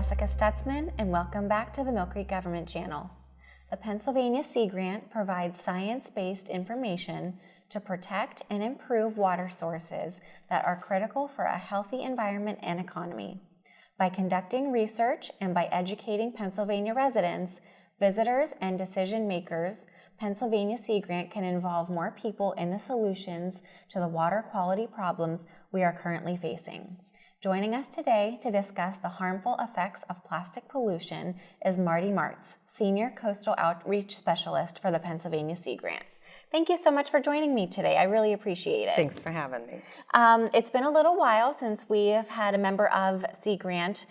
Jessica Stutzman, and welcome back to the Millcreek Government Channel. The Pennsylvania Sea Grant provides science-based information to protect and improve water sources that are critical for a healthy environment and economy. By conducting research and by educating Pennsylvania residents, visitors, and decision makers, Pennsylvania Sea Grant can involve more people in the solutions to the water quality problems we are currently facing. Joining us today to discuss the harmful effects of plastic pollution is Marty Martz, Senior Coastal Outreach Specialist for the Pennsylvania Sea Grant. Thank you so much for joining me today. I really appreciate it. Thanks for having me. It's been a little while since we have had a member of Sea Grant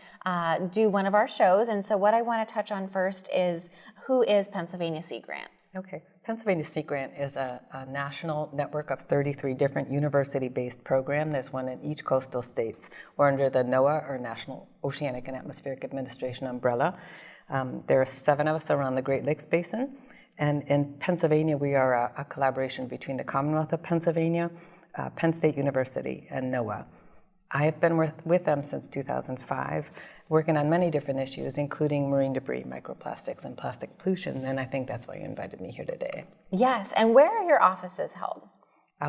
do one of our shows, and so what I want to touch on first is, who is Pennsylvania Sea Grant? Okay. Pennsylvania Sea Grant is a national network of 33 different university-based programs. There's one in each coastal states. We're under the NOAA, or National Oceanic and Atmospheric Administration umbrella. There are 7 of us around the Great Lakes Basin. And in Pennsylvania, we are a collaboration between the Commonwealth of Pennsylvania, Penn State University, and NOAA. I have been with them since 2005, working on many different issues, including marine debris, microplastics, and plastic pollution, and I think that's why you invited me here today. Yes, and where are your offices held?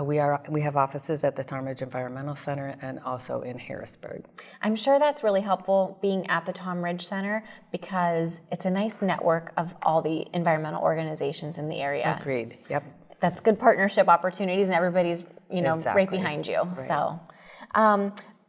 We have offices at the Talmadge Environmental Center and also in Harrisburg. I'm sure that's really helpful being at the Tom Ridge Center because it's a nice network of all the environmental organizations in the area. Agreed, yep. That's good partnership opportunities and everybody's, Exactly. right behind you. Right. So,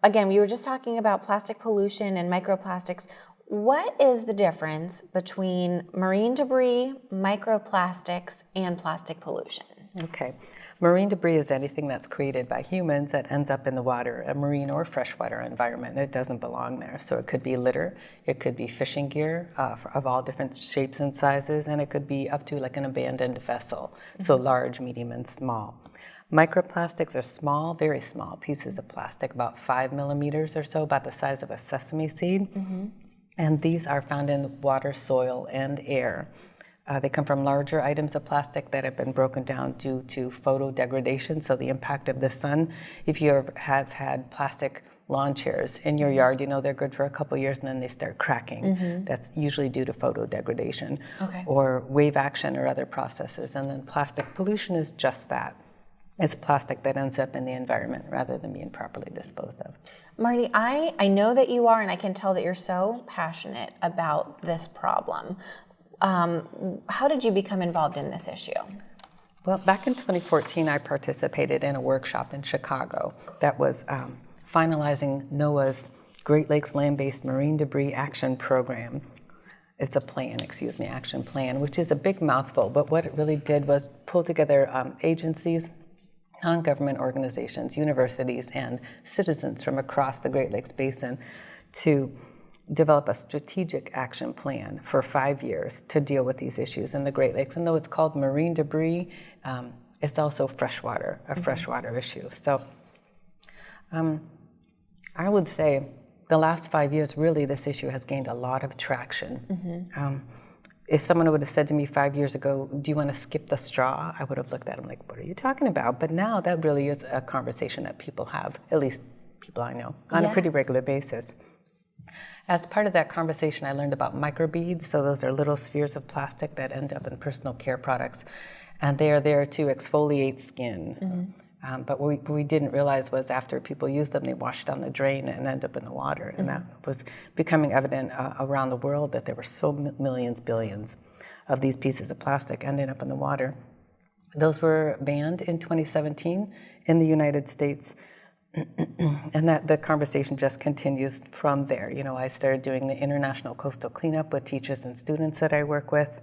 again, we were just talking about plastic pollution and microplastics. What is the difference between marine debris, microplastics, and plastic pollution? Okay. Marine debris is anything that's created by humans that ends up in the water, a marine or freshwater environment. It doesn't belong there. So it could be litter, it could be fishing gear of all different shapes and sizes, and it could be up to like an abandoned vessel, so large, medium, and small. Microplastics are small, very small pieces of plastic, about 5 millimeters or so, about the size of a sesame seed. And these are found in water, soil, and air. They come from larger items of plastic that have been broken down due to photodegradation, so the impact of the sun. If you have had plastic lawn chairs in your yard, they're good for a couple years and then they start cracking. That's usually due to photodegradation or wave action or other processes. And then plastic pollution is just that. It's plastic that ends up in the environment rather than being properly disposed of. Marty, I know that you are, and I can tell that you're so passionate about this problem. How did you become involved in this issue? Well, back in 2014, I participated in a workshop in Chicago that was finalizing NOAA's Great Lakes Land-Based Marine Debris Action Program. It's a action plan, which is a big mouthful, but what it really did was pull together agencies, non-government organizations, universities, and citizens from across the Great Lakes Basin to develop a strategic action plan for 5 years to deal with these issues in the Great Lakes. And though it's called marine debris, it's also freshwater, a freshwater issue. So I would say the last 5 years, really, this issue has gained a lot of traction. If someone would have said to me 5 years ago, do you want to skip the straw? I would have looked at them like, what are you talking about? But now that really is a conversation that people have, at least people I know, on a pretty regular basis. As part of that conversation, I learned about microbeads. So those are little spheres of plastic that end up in personal care products. And they are there to exfoliate skin. But what we didn't realize was after people used them, they washed down the drain and end up in the water. And that was becoming evident around the world that there were so millions, billions of these pieces of plastic ending up in the water. Those were banned in 2017 in the United States. And that the conversation just continues from there. I started doing the International Coastal Cleanup with teachers and students that I work with.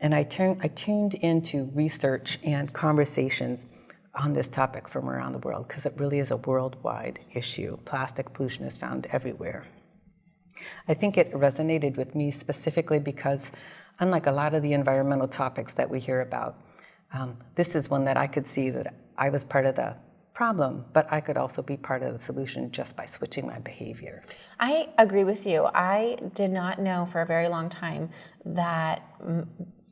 And I tuned into research and conversations on this topic from around the world because it really is a worldwide issue. Plastic pollution is found everywhere. I think it resonated with me specifically because, unlike a lot of the environmental topics that we hear about, this is one that I could see that I was part of the problem, but I could also be part of the solution just by switching my behavior. I agree with you. I did not know for a very long time that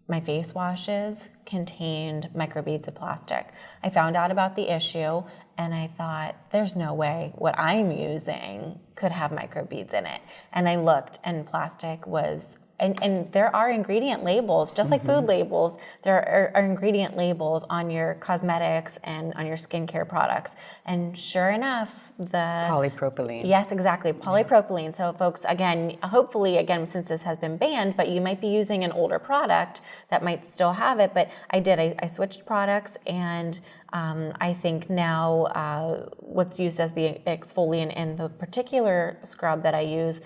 my face washes contained microbeads of plastic. I found out about the issue and I thought, there's no way what I'm using could have microbeads in it. And I looked and plastic was, and there are ingredient labels, just like food labels, there are ingredient labels on your cosmetics and on your skincare products. And sure enough, polypropylene. Yes, exactly, polypropylene. So folks, again, hopefully, again, since this has been banned, but you might be using an older product that might still have it. But I switched products, and I think now what's used as the exfoliant in the particular scrub that I use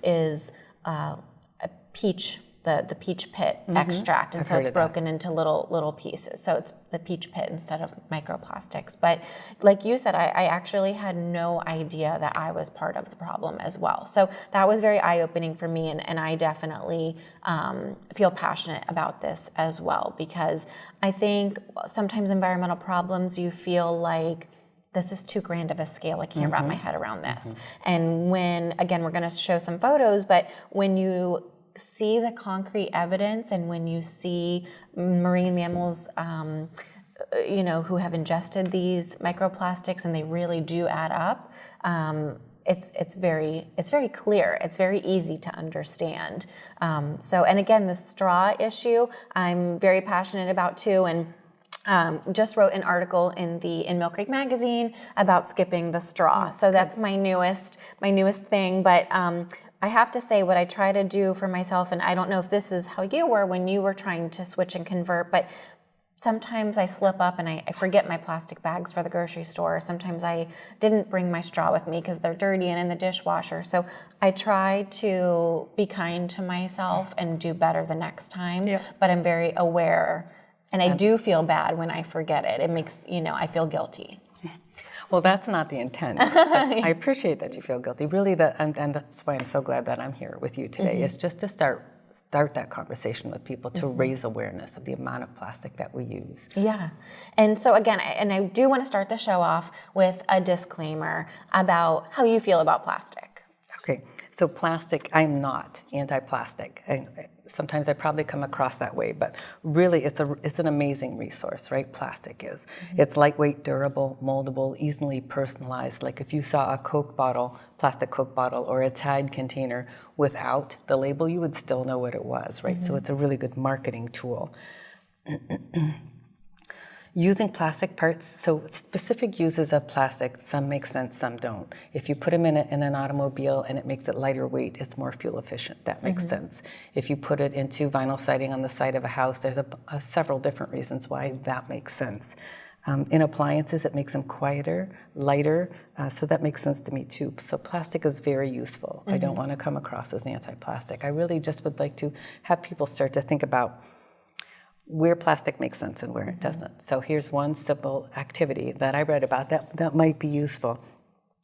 is peach, the peach pit extract, and I've so heard it's of that. broken into little pieces. So it's the peach pit instead of microplastics. But like you said, I actually had no idea that I was part of the problem as well. So that was very eye-opening for me, and I definitely feel passionate about this as well, because I think sometimes environmental problems, you feel like this is too grand of a scale. I can't wrap my head around this. And when, again, we're going to show some photos, but when you see the concrete evidence and when you see marine mammals, who have ingested these microplastics and they really do add up, it's very clear. It's very easy to understand. And again, the straw issue, I'm very passionate about too, and just wrote an article in Millcreek magazine about skipping the straw. So that's my newest thing. But I have to say, what I try to do for myself, and I don't know if this is how you were when you were trying to switch and convert, but sometimes I slip up and I forget my plastic bags for the grocery store. Sometimes I didn't bring my straw with me because they're dirty and in the dishwasher. So I try to be kind to myself and do better the next time. Yeah. But I'm very aware, and I do feel bad when I forget it. It makes, I feel guilty. Well, that's not the intent. I appreciate that you feel guilty. Really, and that's why I'm so glad that I'm here with you today, is just to start that conversation with people, to raise awareness of the amount of plastic that we use. Yeah. And so again, I do want to start the show off with a disclaimer about how you feel about plastic. Okay. So plastic, I'm not anti-plastic. Sometimes I probably come across that way, but really it's an amazing resource, right? Plastic is. It's lightweight, durable, moldable, easily personalized. Like if you saw a plastic Coke bottle or a Tide container without the label, you would still know what it was, right? So it's a really good marketing tool. Using plastic parts, so specific uses of plastic, some make sense, some don't. If you put them in an automobile and it makes it lighter weight, it's more fuel efficient. That makes sense. If you put it into vinyl siding on the side of a house, there's several different reasons why that makes sense. In appliances, it makes them quieter, lighter, so that makes sense to me too. So plastic is very useful. I don't want to come across as anti-plastic. I really just would like to have people start to think about where plastic makes sense and where it doesn't. So here's one simple activity that I read about that might be useful.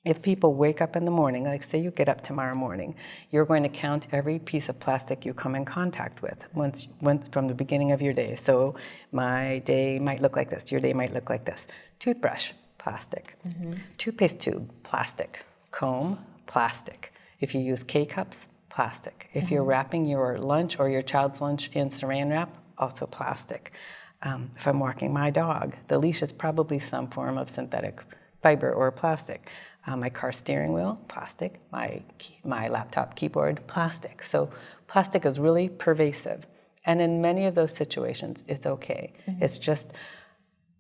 If people wake up in the morning, like say you get up tomorrow morning, you're going to count every piece of plastic you come in contact with once from the beginning of your day. So my day might look like this, your day might look like this. Toothbrush, plastic. Toothpaste tube, plastic. Comb, plastic. If you use K-cups, plastic. If you're wrapping your lunch or your child's lunch in saran wrap, also plastic. If I'm walking my dog, the leash is probably some form of synthetic fiber or plastic. My car steering wheel, plastic. My laptop keyboard, plastic. So plastic is really pervasive. And in many of those situations, it's okay. It's just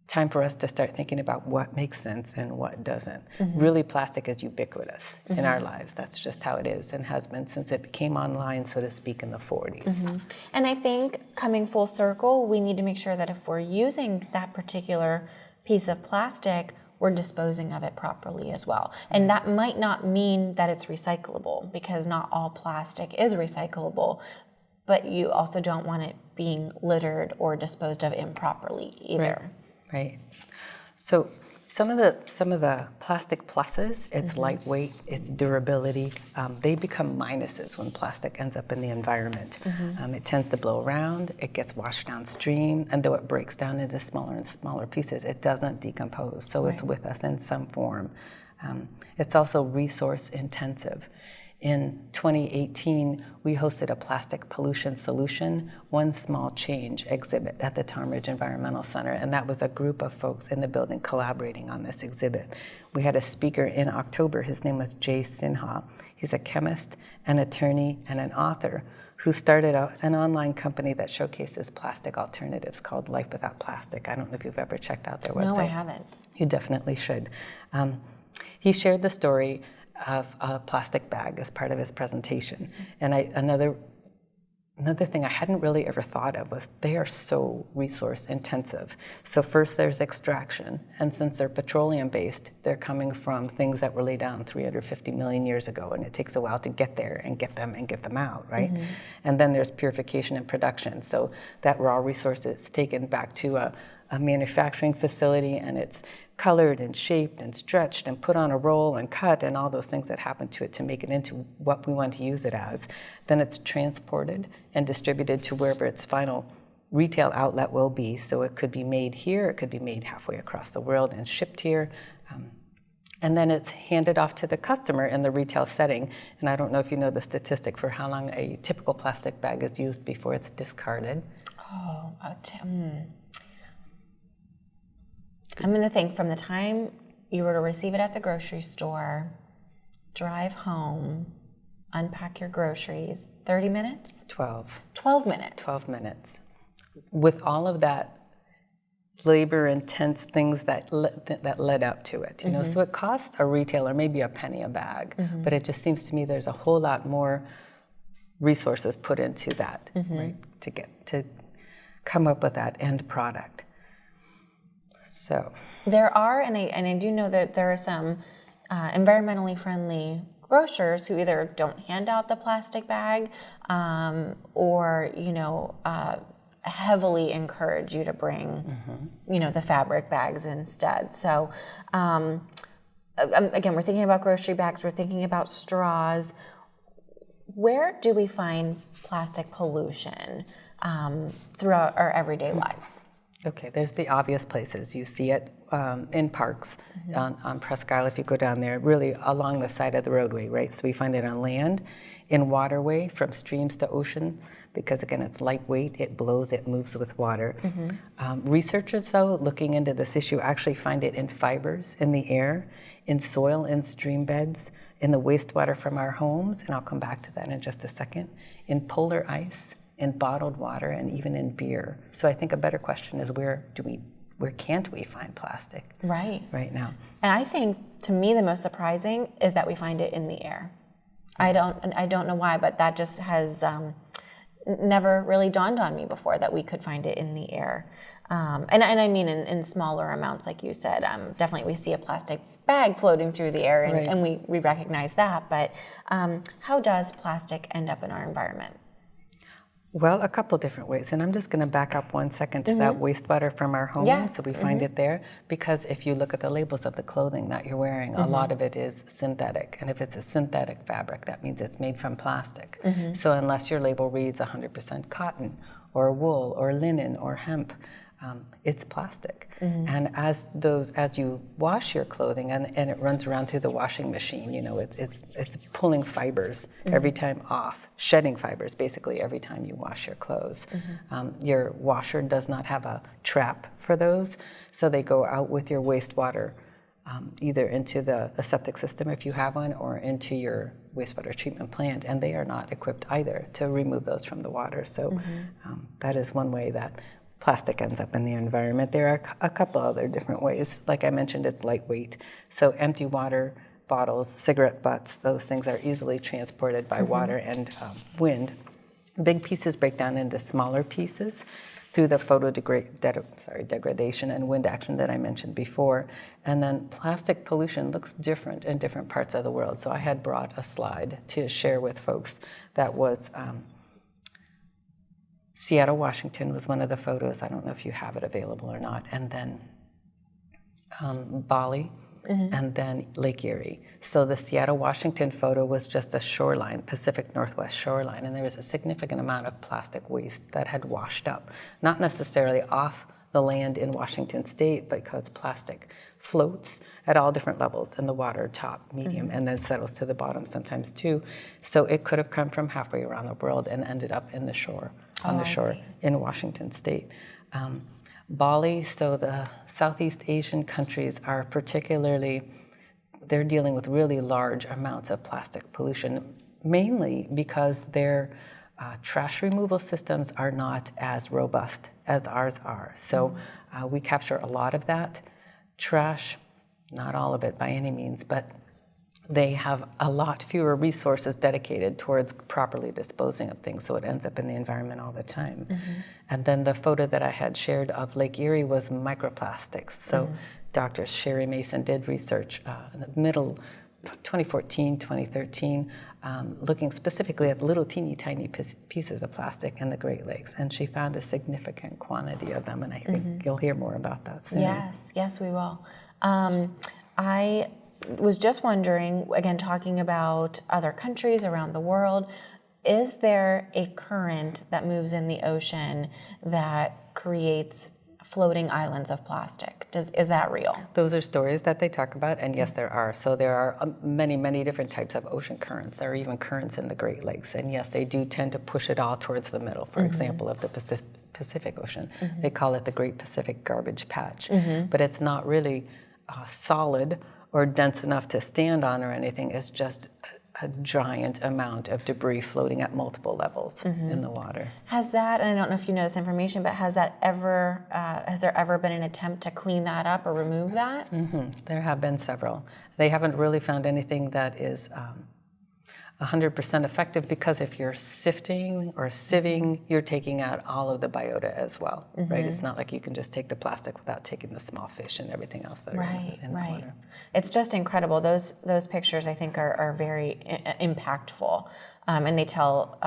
time for us to start thinking about what makes sense and what doesn't. Really, plastic is ubiquitous in our lives. That's just how it is and has been since it became online, so to speak, in the 40s. And I think coming full circle, we need to make sure that if we're using that particular piece of plastic, we're disposing of it properly as well. And that might not mean that it's recyclable, because not all plastic is recyclable, but you also don't want it being littered or disposed of improperly either. Right. So some of the plastic pluses, it's lightweight, it's durability. They become minuses when plastic ends up in the environment. It tends to blow around, it gets washed downstream, and though it breaks down into smaller and smaller pieces, it doesn't decompose. So it's with us in some form. It's also resource intensive. In 2018, we hosted a plastic pollution solution, one small change exhibit at the Tonbridge Environmental Center, and that was a group of folks in the building collaborating on this exhibit. We had a speaker in October. His name was Jay Sinha. He's a chemist, an attorney, and an author who started an online company that showcases plastic alternatives called Life Without Plastic. I don't know if you've ever checked out their website. No, I haven't. You definitely should. He shared the story of a plastic bag as part of his presentation. And another thing I hadn't really ever thought of was they are so resource intensive. So first there's extraction, and since they're petroleum based, they're coming from things that were laid down 350 million years ago, and it takes a while to get there and get them out, right? Mm-hmm. And then there's purification and production. So that raw resource is taken back to a manufacturing facility, and it's colored and shaped and stretched and put on a roll and cut and all those things that happen to it to make it into what we want to use it as. Then it's transported and distributed to wherever its final retail outlet will be. So it could be made here, it could be made halfway across the world and shipped here. And then it's handed off to the customer in the retail setting. And I don't know if you know the statistic for how long a typical plastic bag is used before it's discarded. I'm going to think from the time you were to receive it at the grocery store, drive home, unpack your groceries, 30 minutes? 12. 12 minutes. 12 minutes. With all of that labor-intense things that led up to it, you know. So it costs a retailer maybe a penny a bag, but it just seems to me there's a whole lot more resources put into that, right, to come up with that end product. So there are, and I do know that there are some environmentally friendly grocers who either don't hand out the plastic bag or, heavily encourage you to bring, the fabric bags instead. So again, we're thinking about grocery bags, we're thinking about straws. Where do we find plastic pollution throughout our everyday lives? Okay, there's the obvious places. You see it in parks, on Presque Isle if you go down there, really along the side of the roadway, right? So we find it on land, in waterway, from streams to ocean, because again, it's lightweight, it blows, it moves with water. Researchers, though, looking into this issue, actually find it in fibers in the air, in soil, in stream beds, in the wastewater from our homes, and I'll come back to that in just a second, in polar ice, in bottled water, and even in beer. So I think a better question is where can't we find plastic right now? And I think, to me, the most surprising is that we find it in the air. I don't know why, but that just has never really dawned on me before that we could find it in the air. And I mean in smaller amounts, like you said. Definitely we see a plastic bag floating through the air, and we recognize that. But how does plastic end up in our environment? Well, a couple different ways, and I'm just going to back up 1 second to that wastewater from our homes. Yes. So we find it there, because if you look at the labels of the clothing that you're wearing, a lot of it is synthetic, and if it's a synthetic fabric, that means it's made from plastic. So unless your label reads 100% cotton or wool or linen or hemp, it's plastic. And as you wash your clothing and it runs around through the washing machine, it's pulling fibers every time off, shedding fibers basically every time you wash your clothes. Your washer does not have a trap for those, so they go out with your wastewater either into the septic system if you have one, or into your wastewater treatment plant, and they are not equipped either to remove those from the water. So that is one way that plastic ends up in the environment. There are a couple other different ways. Like I mentioned, it's lightweight. So empty water bottles, cigarette butts, those things are easily transported by water and wind. Big pieces break down into smaller pieces through the degradation and wind action that I mentioned before. And then plastic pollution looks different in different parts of the world. So I had brought a slide to share with folks that was Seattle, Washington was one of the photos. I don't know if you have it available or not. And then Bali, and then Lake Erie. So the Seattle, Washington photo was just a shoreline, Pacific Northwest shoreline, and there was a significant amount of plastic waste that had washed up, not necessarily off the land in Washington State because plastic floats at all different levels in the water, top, medium, and then settles to the bottom sometimes too. So it could have come from halfway around the world and ended up on the shore in Washington State. Bali, so the Southeast Asian countries are they're dealing with really large amounts of plastic pollution, mainly because their trash removal systems are not as robust as ours are. So we capture a lot of that trash, not all of it by any means, but they have a lot fewer resources dedicated towards properly disposing of things, so it ends up in the environment all the time. And then the photo that I had shared of Lake Erie was microplastics. So Dr. Sherry Mason did research in the middle 2014, 2013, looking specifically at little teeny tiny pieces of plastic in the Great Lakes, and she found a significant quantity of them, and I think you'll hear more about that soon. Yes, we will. I was just wondering, again, talking about other countries around the world, is there a current that moves in the ocean that creates floating islands of plastic? Is that real? Those are stories that they talk about, and yes, there are. So there are many, many different types of ocean currents. There are even currents in the Great Lakes, and yes, they do tend to push it all towards the middle, for example, of the Pacific Ocean. They call it the Great Pacific Garbage Patch, but it's not really solid or dense enough to stand on or anything. It's just a giant amount of debris floating at multiple levels in the water. Has that, and I don't know if you know this information, but has there ever been an attempt to clean that up or remove that? There have been several. They haven't really found anything that is 100% effective, because if you're sifting or sieving, you're taking out all of the biota as well, right? It's not like you can just take the plastic without taking the small fish and everything else that are in the water. It's just incredible. Those pictures, I think, are very impactful, and they tell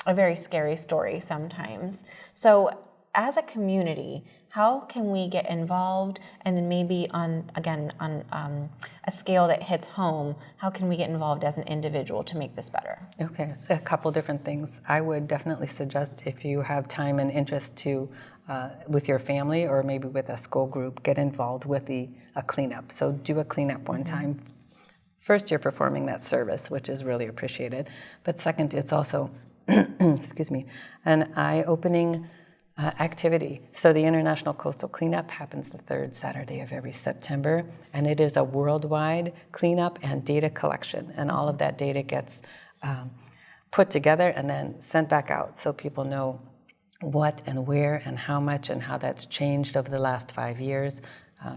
a very scary story sometimes. So as a community, how can we get involved? And then maybe on a scale that hits home, how can we get involved as an individual to make this better? Okay, a couple different things. I would definitely suggest, if you have time and interest to, with your family or maybe with a school group, get involved with a cleanup. So do a cleanup one time. First, you're performing that service, which is really appreciated. But second, it's also, an eye-opening activity. So the International Coastal Cleanup happens the third Saturday of every September, and it is a worldwide cleanup and data collection, and all of that data gets put together and then sent back out so people know what and where and how much and how that's changed over the last 5 years.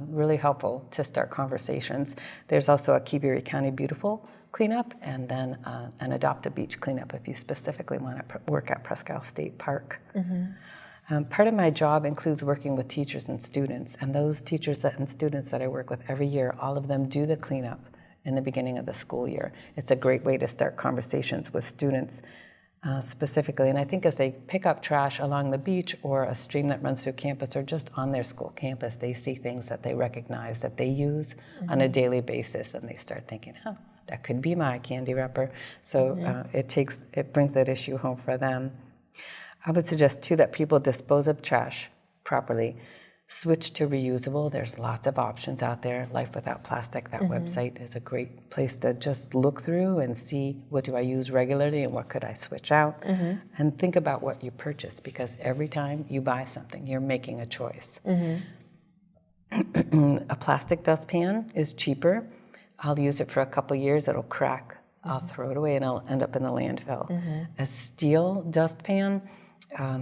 Really helpful to start conversations. There's also a Key Erie County Beautiful cleanup, and then an Adopt a Beach cleanup if you specifically want to work at Presque Isle State Park. Part of my job includes working with teachers and students, and those teachers and students that I work with every year, all of them do the cleanup in the beginning of the school year. It's a great way to start conversations with students specifically, and I think as they pick up trash along the beach or a stream that runs through campus or just on their school campus, they see things that they recognize, that they use on a daily basis, and they start thinking, that could be my candy wrapper. So it brings that issue home for them. I would suggest, too, that people dispose of trash properly. Switch to reusable. There's lots of options out there. Life Without Plastic, that website is a great place to just look through and see, what do I use regularly and what could I switch out? And think about what you purchase, because every time you buy something, you're making a choice. A plastic dustpan is cheaper. I'll use it for a couple years. It'll crack. I'll throw it away and it'll end up in the landfill. A steel dustpan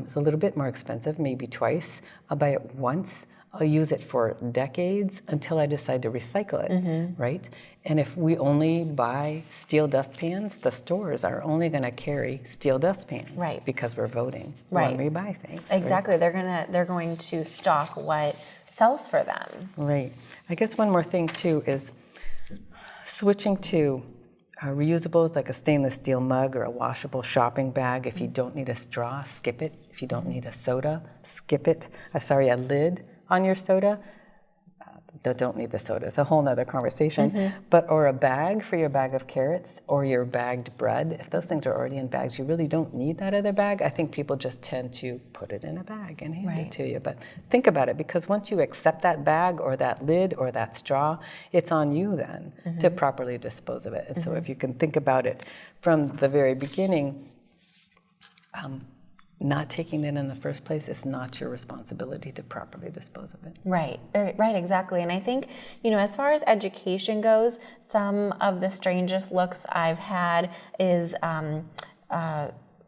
is a little bit more expensive, maybe twice. I'll buy it once. I'll use it for decades until I decide to recycle it, right? And if we only buy steel dustpans, the stores are only going to carry steel dustpans, right? Because we're voting when we buy things. Exactly, right? They're going to stock what sells for them. Right. I guess one more thing too is switching to reusables, like a stainless steel mug or a washable shopping bag. If you don't need a straw, skip it. If you don't need a soda, skip it. A lid on your soda. that don't need the soda. It's a whole nother conversation. But or a bag for your bag of carrots or your bagged bread. If those things are already in bags, you really don't need that other bag. I think people just tend to put it in a bag and hand it to you. But think about it, because once you accept that bag or that lid or that straw, it's on you then to properly dispose of it. And so if you can think about it from the very beginning, not taking it in the first place is not your responsibility to properly dispose of it. Right, exactly. And I think, as far as education goes, some of the strangest looks I've had is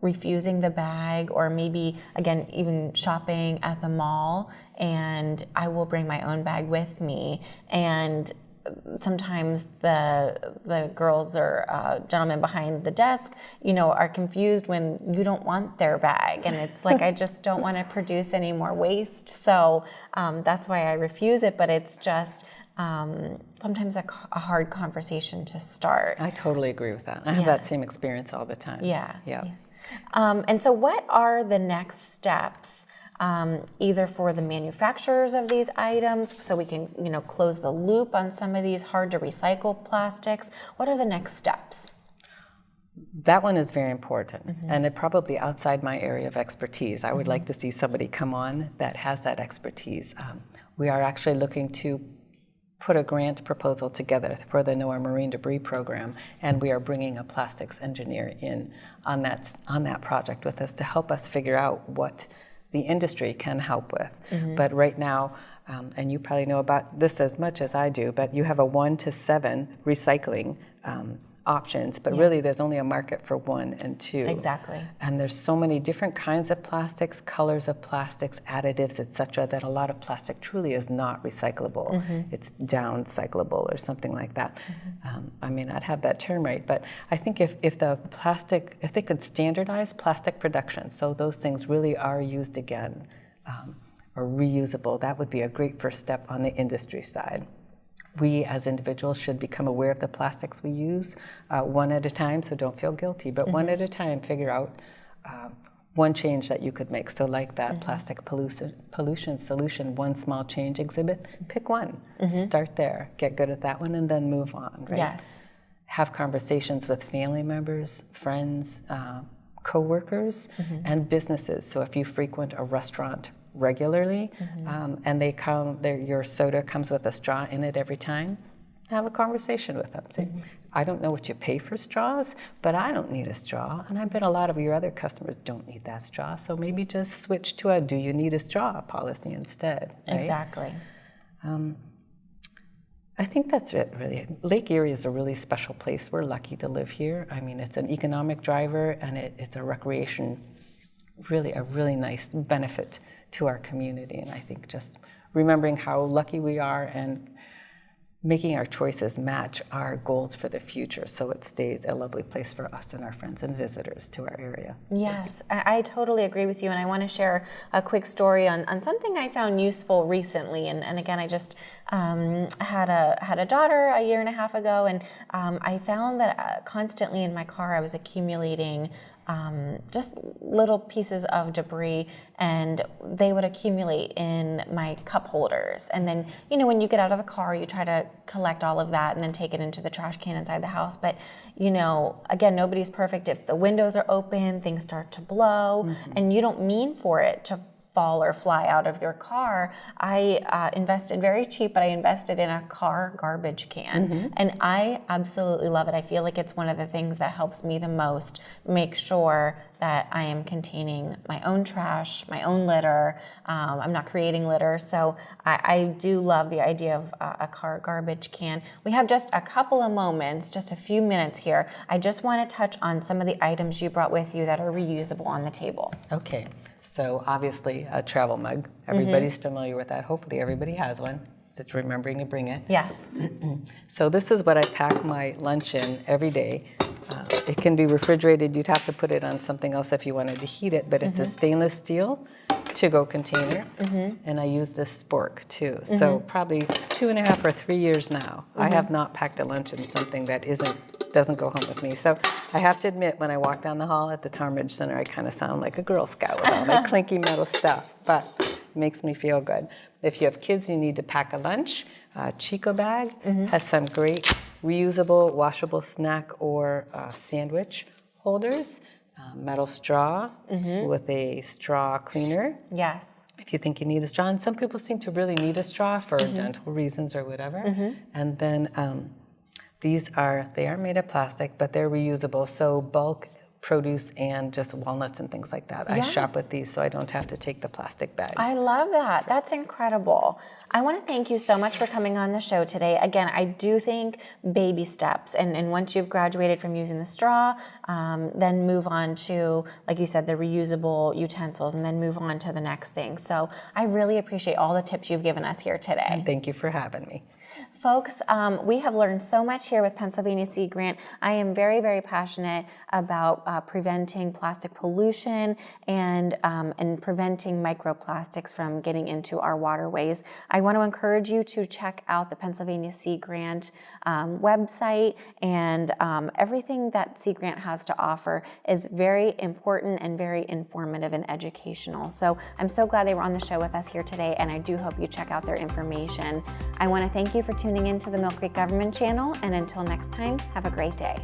refusing the bag, or maybe, again, even shopping at the mall, and I will bring my own bag with me. And sometimes the girls or gentlemen behind the desk, are confused when you don't want their bag. And it's like, I just don't want to produce any more waste. So that's why I refuse it. But it's just sometimes a hard conversation to start. I totally agree with that. I have that same experience all the time. Yeah. And so what are the next steps? Either for the manufacturers of these items, so we can, close the loop on some of these hard to recycle plastics. What are the next steps? That one is very important, and it probably outside my area of expertise. I would like to see somebody come on that has that expertise. We are actually looking to put a grant proposal together for the NOAA Marine Debris Program, and we are bringing a plastics engineer in on that project with us to help us figure out what the industry can help with. But right now, and you probably know about this as much as I do, but you have a 1 to 7 recycling options, but really there's only a market for 1 and 2. Exactly. And there's so many different kinds of plastics, colors of plastics, additives, etc., that a lot of plastic truly is not recyclable. It's downcyclable or something like that. I may not have that term right, but I think if they could standardize plastic production, so those things really are used again or reusable, that would be a great first step on the industry side. We as individuals should become aware of the plastics we use one at a time, so don't feel guilty, but one at a time figure out one change that you could make. So like that plastic pollution solution, one small change exhibit, pick one, start there, get good at that one, and then move on, right? Yes. Have conversations with family members, friends, co-workers, and businesses. So if you frequent a restaurant regularly, and your soda comes with a straw in it every time, have a conversation with them. Say, I don't know what you pay for straws, but I don't need a straw, and I bet a lot of your other customers don't need that straw, so maybe just switch to a do you need a straw policy instead. Right? Exactly. I think that's it, really. Lake Erie is a really special place. We're lucky to live here. I mean, it's an economic driver, and it's a recreation, really a really nice benefit to our community. And I think just remembering how lucky we are and making our choices match our goals for the future, so it stays a lovely place for us and our friends and visitors to our area. Yes, I totally agree with you, and I want to share a quick story on something I found useful recently. And again, I just had a daughter a year and a half ago, and I found that constantly in my car I was accumulating just little pieces of debris, and they would accumulate in my cup holders. And then, when you get out of the car, you try to collect all of that and then take it into the trash can inside the house. But, again, nobody's perfect. If the windows are open, things start to blow, and you don't mean for it to fall or fly out of your car. I invested very cheap, but I invested in a car garbage can, and I absolutely love it. I feel like it's one of the things that helps me the most make sure that I am containing my own trash, my own litter. I'm not creating litter, so I do love the idea of a car garbage can. We have just a couple of moments, just a few minutes here. I just want to touch on some of the items you brought with you that are reusable on the table. Okay. So obviously a travel mug, everybody's familiar with that. Hopefully everybody has one. Just remembering to bring it. Yes. So this is what I pack my lunch in every day. It can be refrigerated. You'd have to put it on something else if you wanted to heat it, but it's a stainless steel to-go container, and I use this spork too. So probably 2.5 or 3 years now, I have not packed a lunch in something that doesn't go home with me. So I have to admit, when I walk down the hall at the Talmadge Center, I kind of sound like a Girl Scout with all my clinky metal stuff, but it makes me feel good. If you have kids, you need to pack a lunch. Chico bag has some great reusable, washable snack or sandwich holders. Metal straw with a straw cleaner. Yes. If you think you need a straw, and some people seem to really need a straw for dental reasons or whatever. And then they aren't made of plastic, but they're reusable. So bulk produce and just walnuts and things like that. Yes. I shop with these so I don't have to take the plastic bags. I love that. That's incredible. I want to thank you so much for coming on the show today. Again, I do think baby steps, and once you've graduated from using the straw, then move on to, like you said, the reusable utensils, and then move on to the next thing. So I really appreciate all the tips you've given us here today. And thank you for having me. Folks, we have learned so much here with Pennsylvania Sea Grant. I am very, very passionate about preventing plastic pollution and preventing microplastics from getting into our waterways. I want to encourage you to check out the Pennsylvania Sea Grant website, and everything that Sea Grant has to offer is very important and very informative and educational. So I'm so glad they were on the show with us here today, and I do hope you check out their information. I want to thank you for tuning in to the Millcreek Government Channel, and until next time, have a great day.